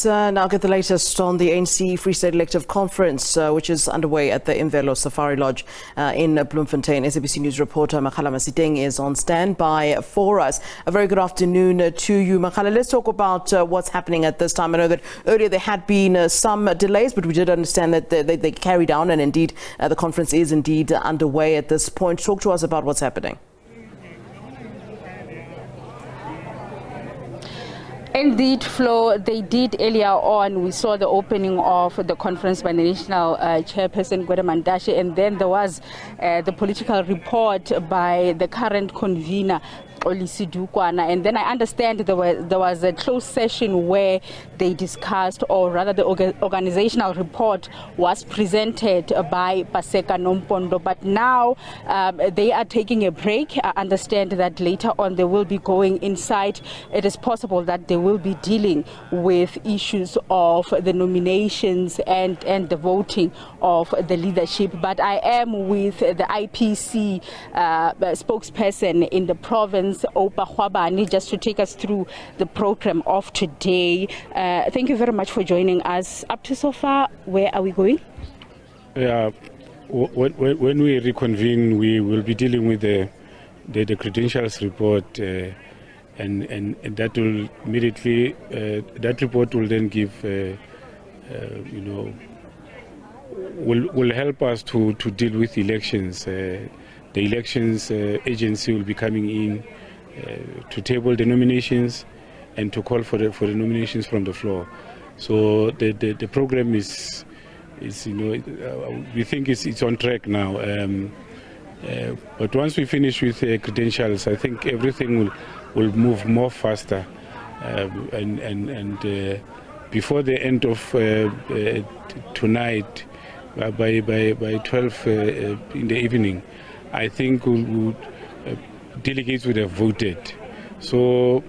Let's now get the latest on the ANC Free State Elective Conference, which is underway at the Imvelo Safari Lodge in Bloemfontein. SABC News reporter Makgala Masiteng is on standby for us. A very good afternoon to you, Makgala. Let's talk about what's happening at this time. I know that earlier there had been some delays, but we did understand that they carried on, and indeed the conference is indeed underway at this point. Talk to us about what's happening. Indeed, Flo, they did earlier on. We saw the opening of the conference by the national chairperson, Gwede Mantashe, and then there was the political report by the current convener, and then I understand there was a closed session where they discussed, or rather the organizational report was presented by Paseka Nompondo, but now they are taking a break. I understand that later on they will be going inside. It is possible that they will be dealing with issues of the nominations and the voting of the leadership. But I am with the IPC spokesperson in the province, Opa Khwabani, just to take us through the program of today. Thank you very much for joining us. Up to so far, where are we going? Yeah, when we reconvene, we will be dealing with the credentials report, and that will immediately that report will then give will help us to deal with elections. The elections agency will be coming in to table the nominations and to call for the nominations from the floor. So the program is we think it's on track now. But once we finish with credentials, I think everything will move more faster. And before the end of tonight, by 12 in the evening, I think delegates would have voted. So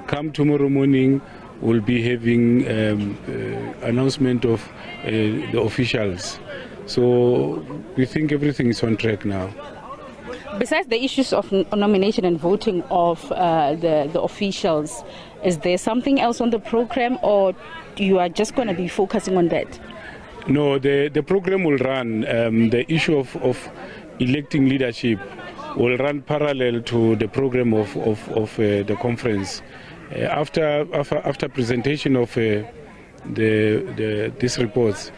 come tomorrow morning, we'll be having announcement of the officials. So we think everything is on track now. Besides the issues of nomination and voting of the officials, is there something else on the program, or you are just going to be focusing on that? No, the program will run. The issue of electing leadership will run parallel to the program of the conference. After presentation of these reports,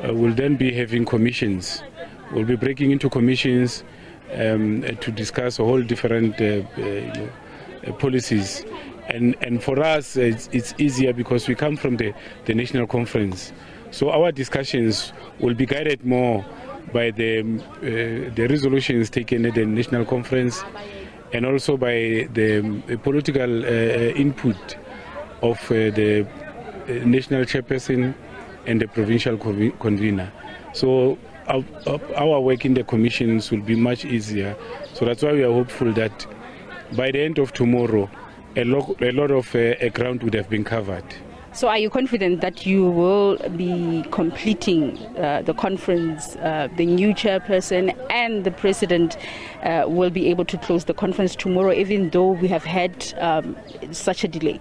we'll then be having commissions. We'll be breaking into commissions to discuss a whole different policies. And for us, it's easier because we come from the national conference. So our discussions will be guided more by the resolutions taken at the national conference, and also by the political input of the national chairperson and the provincial convener. So our work in the commissions will be much easier. So that's why we are hopeful that by the end of tomorrow, a lot of ground would have been covered. So are you confident that you will be completing the conference, the new chairperson and the president will be able to close the conference tomorrow, even though we have had such a delay?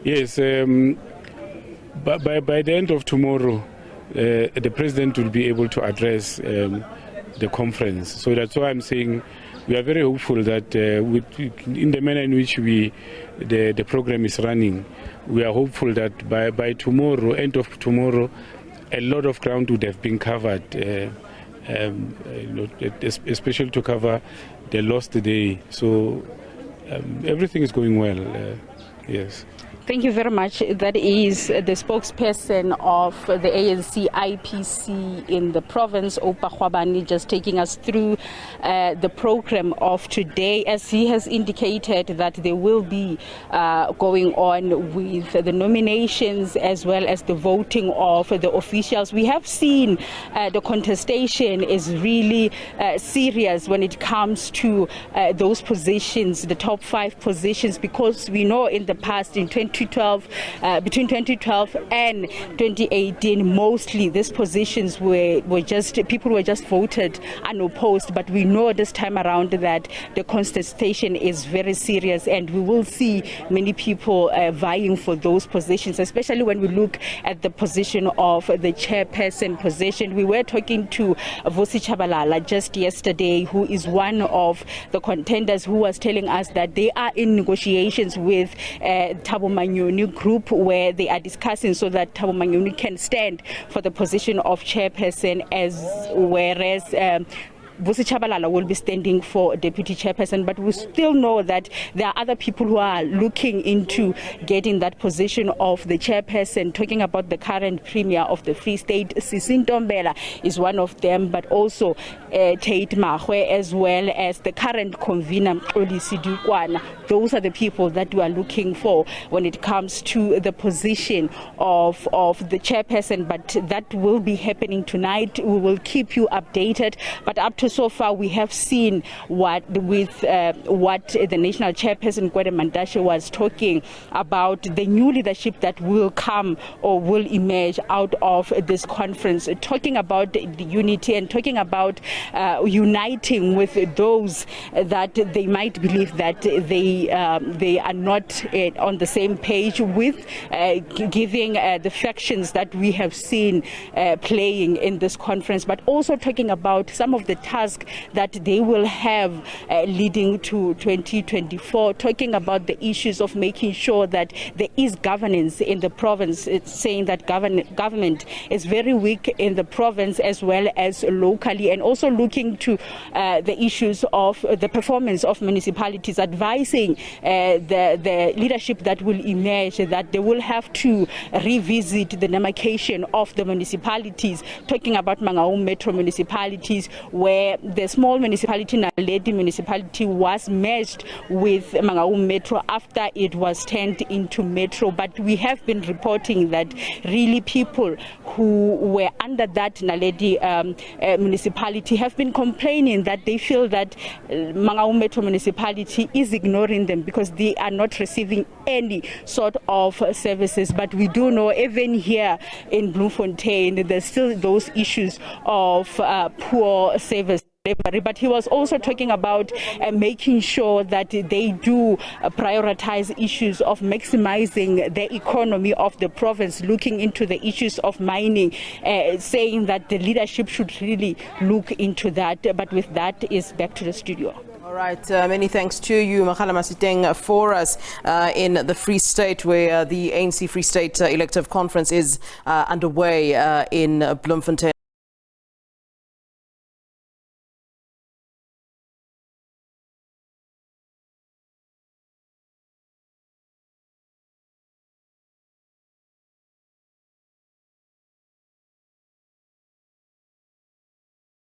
Yes, but by the end of tomorrow, the president will be able to address the conference. So that's why I'm saying we are very hopeful that in the manner in which the program is running, we are hopeful that by tomorrow, end of tomorrow, a lot of ground would have been covered, especially to cover the lost day. So everything is going well, yes. Thank you very much. That is the spokesperson of the ANC IPC in the province, Opa Khwabani, just taking us through the program of today. As he has indicated that they will be going on with the nominations as well as the voting of the officials. We have seen the contestation is really serious when it comes to those positions, the top 5 positions, because we know in the past, in 2020, 2012, between 2012 and 2018, mostly these positions were just, people were just voted unopposed. But we know this time around that the contestation is very serious, and we will see many people vying for those positions, especially when we look at the position of the chairperson position. We were talking to Vusi Chabalala just yesterday, who is one of the contenders, who was telling us that they are in negotiations with Thabo Manyoni group, where they are discussing so that Thabo Manyoni can stand for the position of chairperson, whereas Vusi Chabalala will be standing for deputy chairperson. But we still know that there are other people who are looking into getting that position of the chairperson. Talking about the current premier of the Free State, Sisi Ntombela is one of them, but also Tate Mahwe, as well as the current convener Mxolisi Dukwana. Those are the people that we are looking for when it comes to the position of the chairperson. But that will be happening tonight. We will keep you updated. But up to so far, we have seen what the national chairperson Gwede Mandashe was talking about, the new leadership that will come or will emerge out of this conference, talking about the unity and talking about uniting with those that they might believe that they are not on the same page with, giving the factions that we have seen playing in this conference, but also talking about some of the tasks that they will have leading to 2024, talking about the issues of making sure that there is governance in the province. It's saying that government is very weak in the province as well as locally, and also looking to the issues of the performance of municipalities, advising the leadership that will emerge that they will have to revisit the demarcation of the municipalities, talking about Mangaung Metro municipalities, where the small municipality, Naledi municipality, was merged with Mangaung Metro after it was turned into Metro. But we have been reporting that really people who were under that Naledi municipality have been complaining that they feel that Mangaung Metro municipality is ignoring them because they are not receiving any sort of services. But we do know even here in Bloemfontein, there's still those issues of poor service. But he was also talking about making sure that they do prioritize issues of maximizing the economy of the province, looking into the issues of mining, saying that the leadership should really look into that. But with that, is back to the studio. All right, many thanks to you, Makgala Masiteng, for us in the Free State, where the ANC Free State Elective Conference is underway in Bloemfontein.